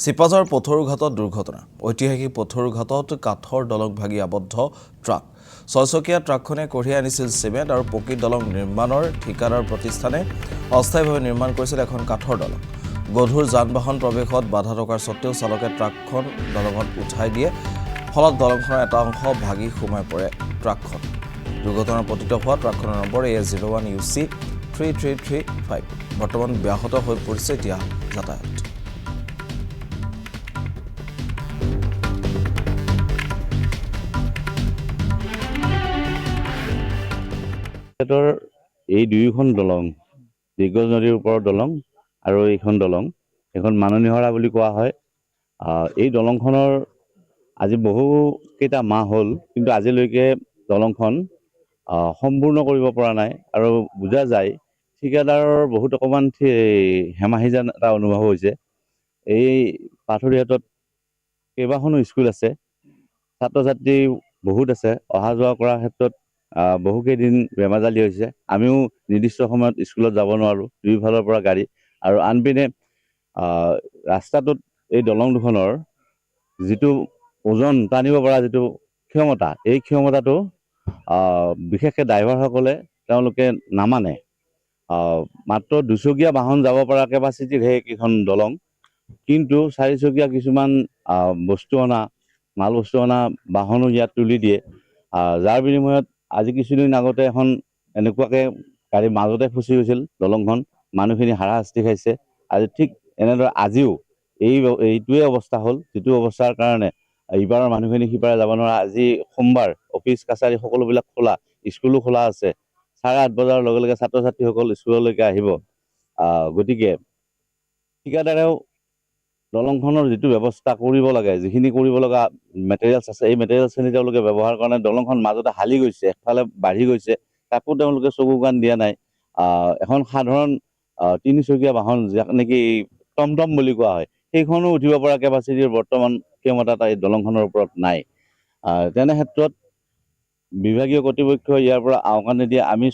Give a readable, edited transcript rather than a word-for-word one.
চিপাঝাৰ পথৰুঘাটত দুৰ্ঘটনা ঐতিহাসিক পথৰুঘাটত কাঠৰ দলং ভাগি আবদ্ধ ট্ৰাক ছয়চকীয়া ট্ৰাকখনে কঢ়িয়াই আনিছিল চিমেণ্ট আৰু পকী দলং নিৰ্মাণৰ ঠিকাদাৰ প্ৰতিষ্ঠানে অস্থায়ীভাৱে নিৰ্মাণ কৰিছিল এখন কাঠৰ দলং গধুৰ যান-বাহন প্ৰৱেশত বাধা থকাৰ সত্ত্বেও চালকে ট্ৰাকখন দলঙত উঠাই দিয়ে ফলত দলংখনৰ এটা অংশ ভাগি সোমাই পৰে ট্ৰাকখন দুৰ্ঘটনাৰ পতিত হোৱা ট্ৰাকখনৰ নম্বৰ AS01 UC 3335 বৰ্তমান ব্যাহত হৈ পৰিছে এতিয়া যাতায়াত এই দুইখন দলং দিগজ নদীৰ ওপৰৰ দলং আৰু এইখন দলং এখন মাননীহৰা বুলি কোৱা হয় এই দলংখনৰ আজি বহু কেইটা মাহ হ'ল কিন্তু আজিলৈকে দলংখন সম্পূৰ্ণ কৰিব পৰা নাই আৰু বুজা যায় ঠিকাদাৰৰ বহুত অকমান হেমাহি যেন এটা অনুভৱ হৈছে এই পাথৰুঘাটত কেইবাখনো স্কুল আছে ছাত্ৰ ছাত্ৰী বহুত আছে অহা যোৱা কৰাৰ ক্ষেত্ৰত বহুকেইদিন বেমাজালি হৈছে আমিও নিৰ্দিষ্ট সময়ত স্কুলত যাব নোৱাৰোঁ দুইফালৰ পৰা গাড়ী আৰু আনপিনে ৰাস্তাটোত এই দলং দুখনৰ যিটো ওজন টানিব পৰা যিটো ক্ষমতা এই ক্ষমতাটো বিশেষকৈ ড্ৰাইভাৰসকলে তেওঁলোকে নামানে মাত্ৰ দুচকীয়া বাহন যাব পৰা কেপাচিটিৰ সেইকেইখন দলং কিন্তু চাৰিচকীয়া কিছুমান বস্তু অনা মাল বস্তু অনা বাহনো ইয়াত তুলি দিয়ে যাৰ বিনিময়ত আজি কিছুদিন আগতে এখন এনেকুৱাকৈ গাড়ী মাজতে ফচি গৈছিল দলংখন মানুহখিনি হাৰাশাস্তি খাইছে আজি ঠিক এনেদৰে আজিও এইটোৱে অৱস্থা হ'ল যিটো অৱস্থাৰ কাৰণে ইবাৰৰ মানুহখিনি সিপাৰে যাব নোৱাৰা আজি সোমবাৰ অফিচ কাছাৰী সকলোবিলাক খোলা স্কুলো খোলা আছে 8:30 বজাৰ লগে লগে ছাত্ৰ ছাত্ৰীসকল স্কুললৈকে আহিব গতিকে ঠিকাদাৰেও দলংখনৰ যিটো ব্যৱস্থা কৰিব লাগে যিখিনি কৰিব লগা মেটেৰিয়েলছ আছে এই মেটেৰিয়েলছখিনি তেওঁলোকে ব্যৱহাৰ কাৰণে দলংখন মাজতে হালি গৈছে একফালে বাঢ়ি গৈছে তাকো তেওঁলোকে চকু কাণ দিয়া নাই এখন সাধাৰণ তিনিচকীয়া বাহন যাক নেকি টমটম বুলি কোৱা হয় সেইখনো উঠিব পৰা কেপাচিটিৰ বৰ্তমান ক্ষমতা এই দলংখনৰ ওপৰত নাই তেনে ক্ষেত্ৰত বিভাগীয় কৰ্তৃপক্ষই ইয়াৰ পৰা আওকাণ নিদিয়ে আমি